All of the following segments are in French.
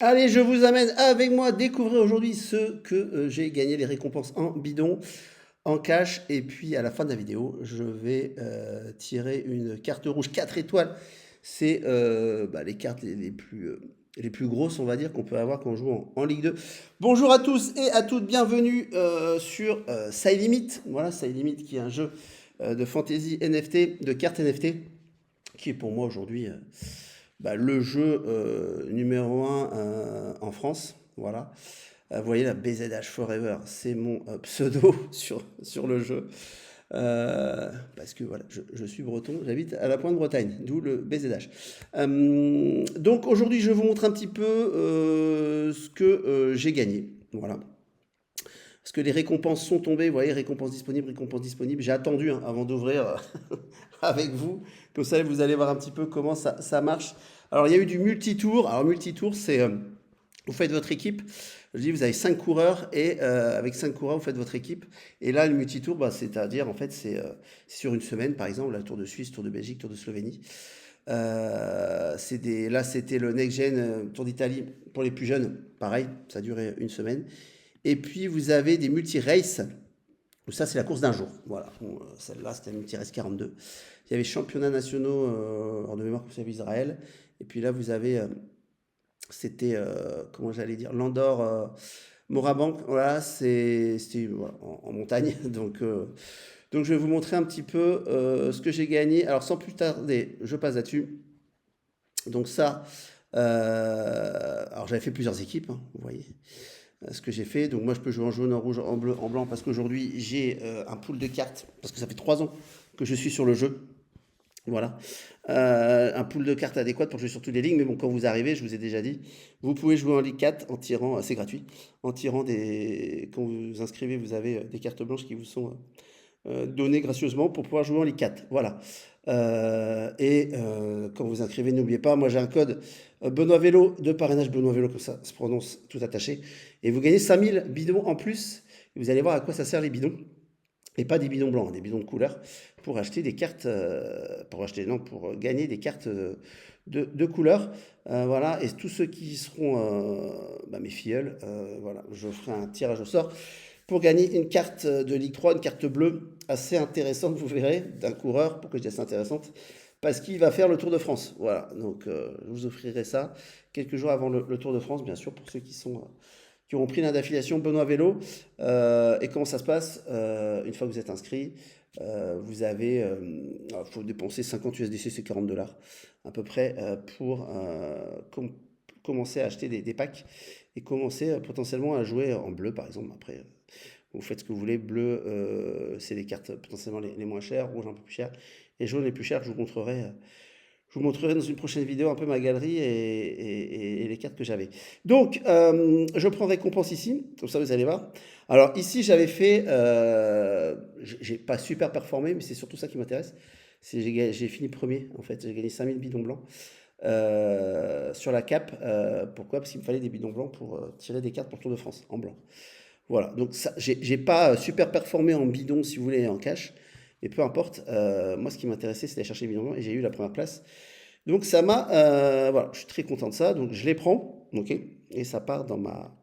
Allez, je vous amène avec moi découvrir aujourd'hui ce que j'ai gagné, les récompenses en bidon, en cash. Et puis à la fin de la vidéo, je vais tirer une carte rouge 4 étoiles. C'est les cartes les plus grosses, on va dire, qu'on peut avoir quand on joue en Ligue 2. Bonjour à tous et à toutes, bienvenue sur Side Limit. Voilà, Side Limit qui est un jeu de fantasy NFT, de cartes NFT, qui est pour moi aujourd'hui le jeu numéro un en France. Voilà. Vous voyez la BZH Forever, c'est mon pseudo sur le jeu. Parce que voilà, je suis breton, j'habite à la Pointe Bretagne, d'où le BZH. Donc aujourd'hui, je vous montre un petit peu ce que j'ai gagné. Voilà. Parce que les récompenses sont tombées, vous voyez, récompenses disponibles, récompenses disponibles. J'ai attendu avant d'ouvrir avec vous. Comme ça, vous allez voir un petit peu comment ça marche. Alors, il y a eu du multitour. Alors, multitour, c'est vous faites votre équipe. Je dis, vous avez 5 coureurs et avec 5 coureurs, vous faites votre équipe. Et là, le multitour, c'est-à-dire, en fait, c'est sur une semaine, par exemple, la Tour de Suisse, Tour de Belgique, Tour de Slovénie. Là, c'était le Next Gen Tour d'Italie pour les plus jeunes. Pareil, ça a duré une semaine. Et puis, vous avez des multi-races. Ça, c'est la course d'un jour. Voilà. Bon, celle-là, c'était la multi-race 42. Il y avait championnats nationaux hors de mémoire, comme Israël. Et puis là, vous avez, c'était, comment j'allais dire, l'Andorre Morabanc. Voilà, c'était voilà, en montagne. Donc, je vais vous montrer un petit peu ce que j'ai gagné. Alors, sans plus tarder, je passe là-dessus. Donc, ça, alors j'avais fait plusieurs équipes, hein, vous voyez ce que j'ai fait. Donc moi je peux jouer en jaune, en rouge, en bleu, en blanc parce qu'aujourd'hui j'ai un pool de cartes, parce que ça fait 3 ans que je suis sur le jeu. Voilà. Un pool de cartes adéquat pour jouer sur toutes les lignes. Mais bon, quand vous arrivez, je vous ai déjà dit, vous pouvez jouer en Ligue 4 en tirant, c'est gratuit, en tirant des... Quand vous vous inscrivez, vous avez des cartes blanches qui vous sont données gracieusement pour pouvoir jouer en Ligue 4. Voilà. Quand vous inscrivez, n'oubliez pas, moi j'ai un code Benoît Vélo de parrainage Benoît Vélo, comme ça se prononce tout attaché. Et vous gagnez 5000 bidons en plus. Et vous allez voir à quoi ça sert les bidons. Et pas des bidons blancs, des bidons de couleur, pour acheter des cartes, pour gagner des cartes de couleur. Voilà, et tous ceux qui seront mes filleuls, voilà, je ferai un tirage au sort pour gagner une carte de Ligue 3, une carte bleue assez intéressante, vous verrez, d'un coureur. Pourquoi je dis assez intéressante? Parce qu'il va faire le Tour de France. Voilà, donc je vous offrirai ça quelques jours avant le Tour de France, bien sûr, pour ceux qui auront pris d'affiliation Benoît Vélo. Et comment ça se passe? Une fois que vous êtes inscrit, vous avez, il faut dépenser 50 USDC, c'est 40 dollars à peu près, pour commencer à acheter des packs et commencer potentiellement à jouer en bleu, par exemple. Après, vous faites ce que vous voulez. Bleu, c'est les cartes potentiellement les moins chères, rouge un peu plus cher, et jaune les plus chères. Je vous montrerai dans une prochaine vidéo un peu ma galerie et les cartes que j'avais. Donc, je prends récompense ici, comme ça vous allez voir. Alors ici, j'avais fait, j'ai pas super performé, mais c'est surtout ça qui m'intéresse. J'ai fini premier, en fait, j'ai gagné 5000 bidons blancs sur la cape. Pourquoi? Parce qu'il me fallait des bidons blancs pour tirer des cartes pour le Tour de France, en blanc. Voilà, donc ça, j'ai pas super performé en bidon, si vous voulez, en cash, mais peu importe. Moi, ce qui m'intéressait, c'était d'aller chercher les bidons blancs et j'ai eu la première place. Donc ça m'a, voilà, je suis très content de ça. Donc je les prends, ok, et ça part dans ma.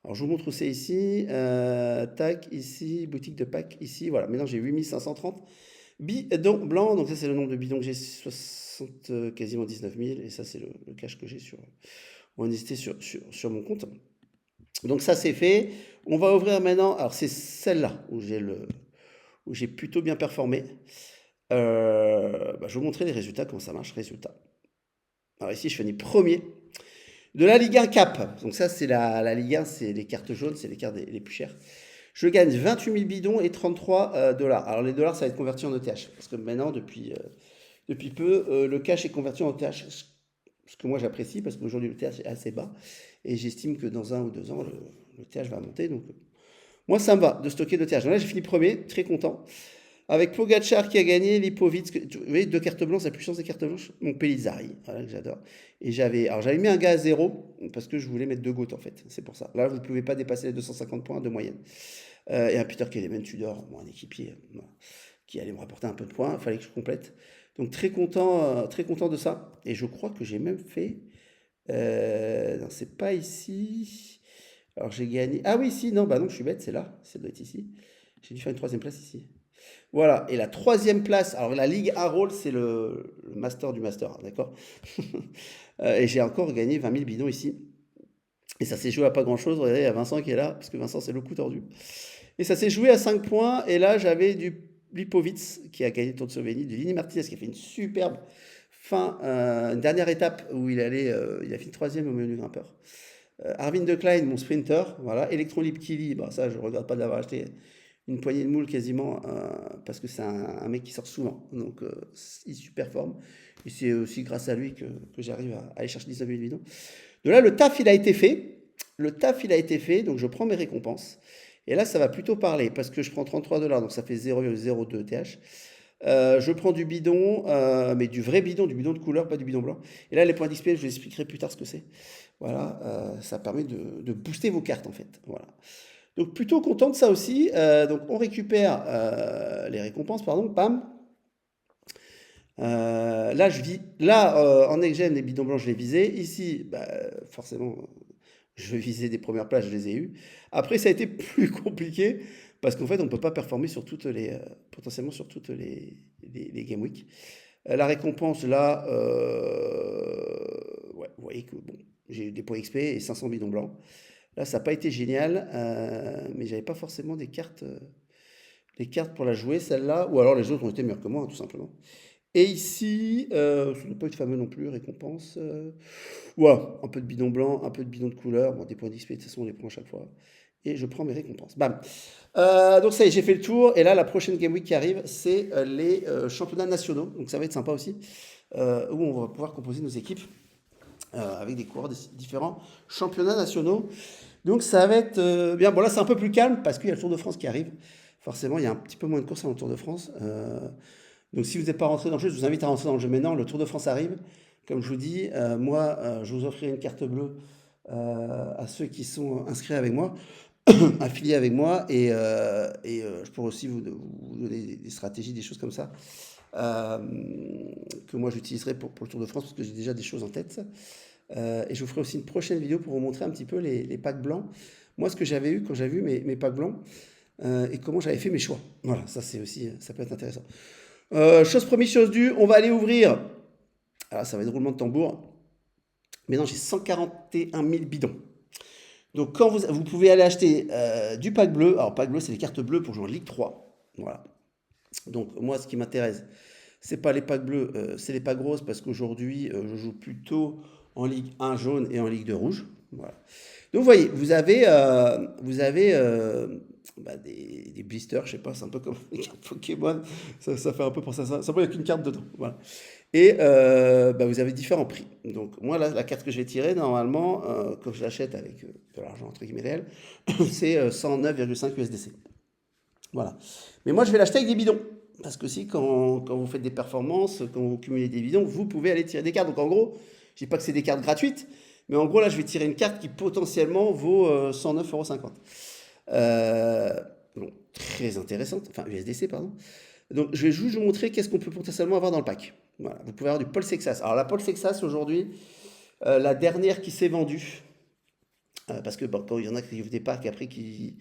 Alors je vous montre où c'est ici. Tac, ici, boutique de pack, ici, voilà. Maintenant j'ai 8530 bidons blancs. Donc ça c'est le nombre de bidons que j'ai, 60, quasiment 19 000. Et ça c'est le cash que j'ai en USDT sur mon compte. Donc ça c'est fait. On va ouvrir maintenant. Alors c'est celle-là où j'ai plutôt bien performé. Je vais vous montrer les résultats, comment ça marche. Résultats. Alors ici je finis premier de la Ligue 1 Cap. Donc ça c'est la Ligue 1, c'est les cartes jaunes, c'est les cartes les plus chères. Je gagne 28 000 bidons et 33 dollars. Alors les dollars ça va être converti en ETH. Parce que maintenant depuis peu le cash est converti en ETH. Ce que moi j'apprécie parce qu'aujourd'hui le TH est assez bas et j'estime que dans 1 ou 2 ans le TH va monter. Donc moi ça me va de stocker de TH. Donc là j'ai fini premier, très content. Avec Pogacar qui a gagné, Lipovic, vous voyez, 2 cartes blanches, la puissance des cartes blanches, mon Pellizzari, voilà, que j'adore. Et j'avais mis un gars à 0 parce que je voulais mettre 2 GOAT en fait, c'est pour ça. Là, vous ne pouvez pas dépasser les 250 points de moyenne. Et un Peter Kelleman Tudor, bon, un équipier voilà, qui allait me rapporter un peu de points, il fallait que je complète. Donc très content de ça. Et je crois que j'ai même fait Non, c'est pas ici. Alors j'ai gagné. Ah oui, si, non, bah non, je suis bête, c'est là. Ça doit être ici. J'ai dû faire une troisième place ici. Voilà, et la troisième place, alors la Ligue A Roll, c'est le master du master, hein, d'accord? Et j'ai encore gagné 20 000 bidons ici. Et ça s'est joué à pas grand-chose. Regardez, il y a Vincent qui est là, parce que Vincent, c'est le coup tordu. Et ça s'est joué à 5 points. Et là, j'avais du Lipovitz qui a gagné le Tour de Slovénie, du Lini Martinez qui a fait une superbe fin, une dernière étape où il a fini troisième au milieu du grimpeur. Arvin de Klein, mon sprinter, voilà. Electron Lipkili, bah ça, je ne regrette pas de l'avoir acheté une poignée de moules quasiment, parce que c'est un mec qui sort souvent. Donc, il superforme. Et c'est aussi grâce à lui que j'arrive à aller chercher 19 000 bidons. De là, le taf, il a été fait. Le taf, il a été fait. Donc, je prends mes récompenses. Et là, ça va plutôt parler parce que je prends 33 $. Donc, ça fait 0,02 TH. Je prends du bidon, mais du vrai bidon, du bidon de couleur, pas du bidon blanc. Et là, les points d'XP, je vous expliquerai plus tard ce que c'est. Voilà, ça permet de booster vos cartes en fait. Voilà. Donc plutôt content de ça aussi. Donc on récupère les récompenses, pardon, pam. Là, en Exgène, les bidons blancs, je les visais. Ici, bah, forcément, je visais des premières places, je les ai eues. Après, ça a été plus compliqué parce qu'en fait, on ne peut pas performer sur potentiellement sur toutes les Game Week. La récompense, là, ouais, vous voyez que bon, j'ai eu des points XP et 500 bidons blancs. Là, ça n'a pas été génial, mais j'avais pas forcément des cartes pour la jouer, celle-là, ou alors les autres ont été meilleurs que moi, hein, tout simplement. Et ici, ça n'a pas été fameux non plus, récompense. Ouais, un peu de bidon blanc, un peu de bidon de couleur, bon, des points d'XP, de toute façon, on les prend à chaque fois. Et je prends mes récompenses. Bam. Donc ça y est, j'ai fait le tour. Et là, la prochaine Game Week qui arrive, c'est les championnats nationaux. Donc ça va être sympa aussi, où on va pouvoir composer nos équipes avec des coureurs de différents championnats nationaux. Donc ça va être bien. Bon là, c'est un peu plus calme parce qu'il y a le Tour de France qui arrive. Forcément, il y a un petit peu moins de courses dans le Tour de France. Donc si vous n'êtes pas rentré dans le jeu, je vous invite à rentrer dans le jeu maintenant. Le Tour de France arrive. Comme je vous dis, moi, je vous offrirai une carte bleue à ceux qui sont inscrits avec moi, affiliés avec moi, et je pourrais aussi vous donner des stratégies, des choses comme ça, que moi j'utiliserai pour le Tour de France, parce que j'ai déjà des choses en tête. Et je vous ferai aussi une prochaine vidéo pour vous montrer un petit peu les packs blancs. Moi, ce que j'avais eu quand j'avais vu mes packs blancs, et comment j'avais fait mes choix. Voilà, ça c'est aussi, ça peut être intéressant. Chose promise, chose due, on va aller ouvrir. Alors ça va être roulement de tambour. Maintenant, j'ai 141 000 bidons. Donc, quand vous pouvez aller acheter du pack bleu. Alors, pack bleu, c'est les cartes bleues pour jouer en Ligue 3. Voilà. Donc, moi, ce qui m'intéresse, c'est pas les packs bleus, c'est les packs roses parce qu'aujourd'hui, je joue plutôt en Ligue 1 jaune et en Ligue 2 rouge. Voilà. Donc, vous voyez, vous avez des blisters, je sais pas, c'est un peu comme les cartes Pokémon. Ça fait un peu pour ça. Ça il n'y a qu'une carte dedans. Voilà. Et vous avez différents prix. Donc moi, la carte que je vais tirer, normalement, quand je l'achète avec de l'argent entre guillemets réel, c'est 109,5 USDC. Voilà. Mais moi, je vais l'acheter avec des bidons. Parce que si, quand vous faites des performances, quand vous cumulez des bidons, vous pouvez aller tirer des cartes. Donc en gros, je dis pas que c'est des cartes gratuites, mais en gros, là, je vais tirer une carte qui potentiellement vaut 109,50 €. Bon, très intéressante. Enfin, USDC, pardon. Donc, je vais juste vous montrer qu'est-ce qu'on peut potentiellement avoir dans le pack. Voilà, vous pouvez avoir du Paul Sexas. Alors, la Paul Sexas, aujourd'hui, la dernière qui s'est vendue, parce que bon, quand il y en a qui ouvrent des packs après qui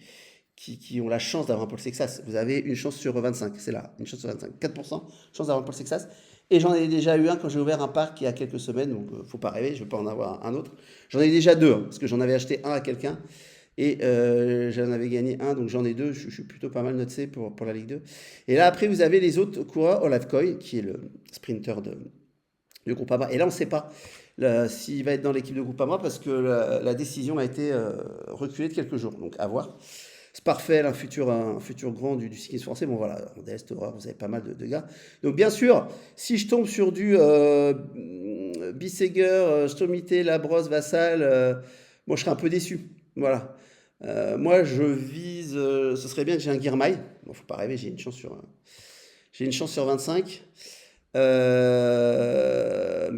ont la chance d'avoir un Paul Sexas, vous avez une chance sur 25, c'est là, une chance sur 25, 4% chance d'avoir un Paul Sexas. Et j'en ai déjà eu un quand j'ai ouvert un parc il y a quelques semaines, donc faut pas rêver, je ne vais pas en avoir un autre. J'en ai déjà deux, hein, parce que j'en avais acheté un à quelqu'un. Et j'en avais gagné un, donc j'en ai deux. Je suis plutôt pas mal noté pour la Ligue 2. Et là, après, vous avez les autres coureurs. Olav Koy, qui est le sprinter de Groupama. Et là, on ne sait pas s'il va être dans l'équipe de Groupama parce que la décision a été reculée de quelques jours. Donc, à voir. Sparfel, un futur grand du cyclisme français. Bon, voilà, en DS, Torah, vous avez pas mal de gars. Donc, bien sûr, si je tombe sur du Bisseger, Stomité, Labrosse, Vassal, moi, je serais un peu déçu. Voilà. Moi, je vise. Ce serait bien que j'ai un Girmay. Bon, faut pas rêver, j'ai une chance sur 25. Mais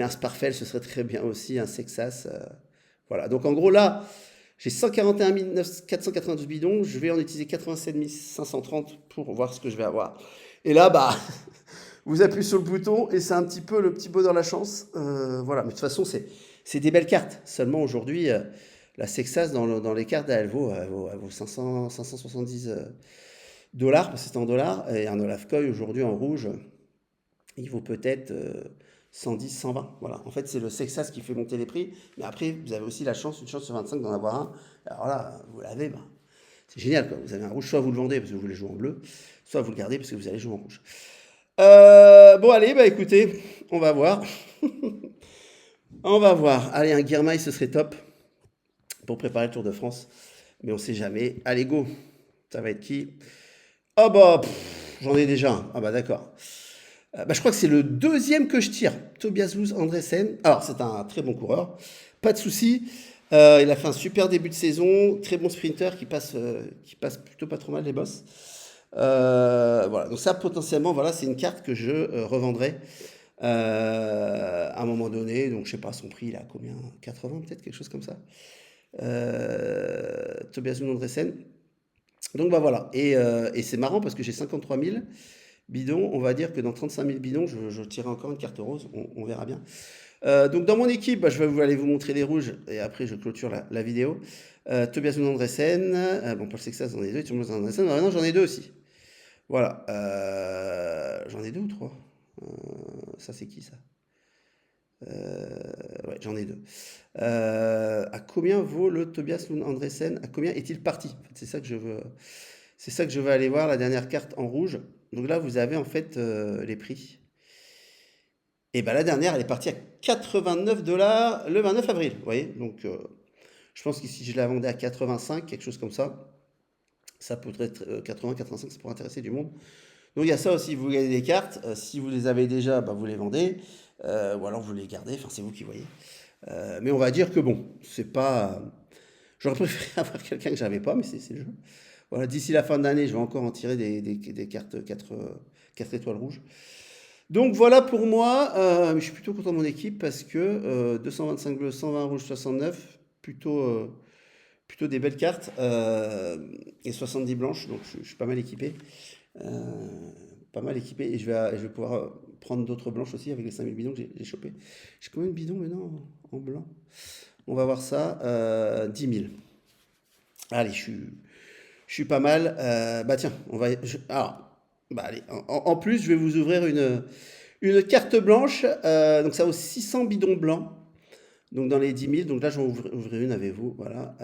un Sparfel, ce serait très bien aussi, un Sexas. Voilà. Donc, en gros, là, j'ai 141 492 bidons. Je vais en utiliser 87 530 pour voir ce que je vais avoir. Et là, bah, Vous appuyez sur le bouton et c'est un petit peu le petit bonheur de la chance. Voilà, mais de toute façon, c'est des belles cartes. Seulement aujourd'hui, la Sexas dans les cartes, elle vaut 570 dollars, parce que c'est en dollars. Et un Olaf Koy aujourd'hui en rouge, il vaut peut-être 110, 120. Voilà. En fait, c'est le Sexas qui fait monter les prix. Mais après, vous avez aussi une chance sur 25 d'en avoir un. Alors là, vous l'avez, bah, c'est génial, quoi. Vous avez un rouge, soit vous le vendez parce que vous voulez jouer en bleu, soit vous le gardez parce que vous allez jouer en rouge. Bon, allez, bah écoutez, on va voir. On va voir. Allez, un Guirmail, ce serait top pour préparer le Tour de France. Mais on sait jamais. Allez, go. Ça va être qui? Ah bah, j'en ai déjà un. Ah bah d'accord. Bah, je crois que c'est le deuxième que je tire. Tobias Luz Andresen. Alors, c'est un très bon coureur. Pas de souci. Il a fait un super début de saison. Très bon sprinter qui passe plutôt pas trop mal les bosses. Voilà. Donc ça, potentiellement, voilà, c'est une carte que je revendrai à un moment donné. Donc, je sais pas, son prix, il a combien? 80 peut-être, quelque chose comme ça. Tobias Luz Andresen. Donc, bah voilà. Et c'est marrant parce que j'ai 53 000 bidons. On va dire que dans 35 000 bidons, je tirerai encore une carte rose. On verra bien. Donc dans mon équipe, bah, je vais aller vous montrer les rouges et après je clôture la vidéo. Tobias Lund Andresen, bon Paul Sexas j'en ai deux, Tobias Lund Andresen, non j'en ai deux aussi. Voilà, j'en ai deux ou trois. Ça c'est qui ça? Ouais, j'en ai deux. À combien vaut le Tobias Lund Andresen? À combien est-il parti? En fait, c'est ça que je veux. C'est ça que je veux aller voir, la dernière carte en rouge. Donc là, vous avez en fait les prix. Et ben la dernière, elle est partie à 89 dollars le 29 avril. Vous voyez? Donc, je pense que si je la vendais à 85, quelque chose comme ça pourrait être 80, 85, ça pourrait intéresser du monde. Donc, il y a ça aussi. Vous gagnez des cartes. Si vous les avez déjà, bah, vous les vendez. Ou alors vous les gardez. Enfin, c'est vous qui voyez. Mais on va dire que bon, c'est pas. J'aurais préféré avoir quelqu'un que j'avais pas, mais c'est le jeu. Voilà, d'ici la fin de l'année, je vais encore en tirer des cartes 4 étoiles rouges. Donc voilà pour moi, je suis plutôt content de mon équipe parce que 225 bleus, 120 rouges, 69, plutôt des belles cartes et 70 blanches, donc je suis pas mal équipé. Et je vais pouvoir prendre d'autres blanches aussi avec les 5000 bidons que j'ai chopés. J'ai combien de bidons maintenant en blanc? On va voir ça, 10 000. Allez, je suis pas mal. Bah tiens, bah allez, en plus, je vais vous ouvrir une carte blanche. Donc ça vaut 600 bidons blancs. Donc dans les 10 000. Donc là, j'en ouvrirai une avec vous. Voilà.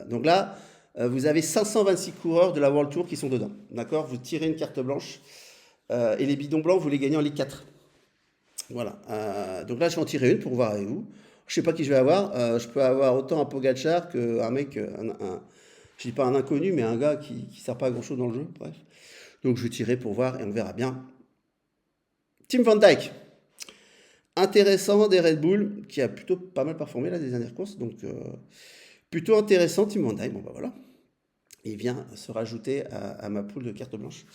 Donc là, vous avez 526 coureurs de la World Tour qui sont dedans. D'accord? Vous tirez une carte blanche. Et les bidons blancs, vous les gagnez en Ligue 4. Voilà. Donc là, je vais en tirer une pour voir avec vous. Je sais pas qui je vais avoir. Je peux avoir autant un Pogacar qu'un mec, je dis pas un inconnu, mais un gars qui sert pas à grand chose dans le jeu. Bref. Donc je vais tirer pour voir et on verra bien. Tim Van Dijk. Intéressant des Red Bull, qui a plutôt pas mal performé là des dernières courses. Donc plutôt intéressant Tim Van Dijk. Bon bah voilà. Il vient se rajouter à ma poule de cartes blanches.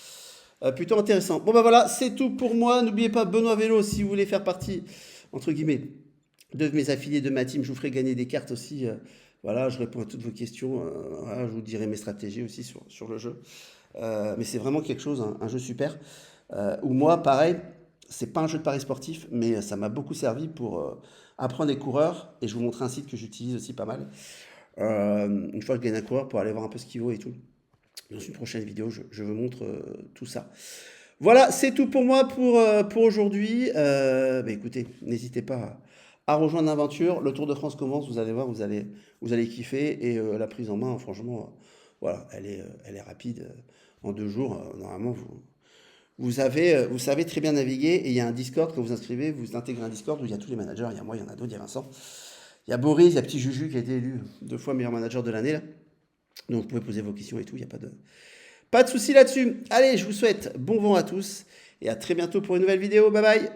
Plutôt intéressant. Bon bah voilà, c'est tout pour moi. N'oubliez pas Benoît Vélo, si vous voulez faire partie, entre guillemets, de mes affiliés de ma team, je vous ferai gagner des cartes aussi. Voilà, je réponds à toutes vos questions. Voilà, je vous dirai mes stratégies aussi sur le jeu. Mais c'est vraiment quelque chose, un jeu super. Où moi, pareil, c'est pas un jeu de paris sportif, mais ça m'a beaucoup servi pour apprendre des coureurs. Et je vous montrer un site que j'utilise aussi pas mal. Une fois que je gagne un coureur pour aller voir un peu ce qu'il vaut et tout. Dans une prochaine vidéo, je vous montre tout ça. Voilà, c'est tout pour moi pour aujourd'hui. Bah écoutez, n'hésitez pas à rejoindre l'aventure. Le Tour de France commence, vous allez voir, vous allez kiffer. Et la prise en main, franchement, voilà, elle est rapide. En 2 jours, normalement, vous savez très bien naviguer. Et il y a un Discord, quand vous inscrivez, vous intégrez un Discord où il y a tous les managers. Il y a moi, il y en a d'autres, il y a Vincent. Il y a Boris, il y a Petit Juju qui a été élu 2 fois meilleur manager de l'année là. Donc vous pouvez poser vos questions et tout, il n'y a pas de souci là-dessus. Allez, je vous souhaite bon vent à tous et à très bientôt pour une nouvelle vidéo. Bye bye.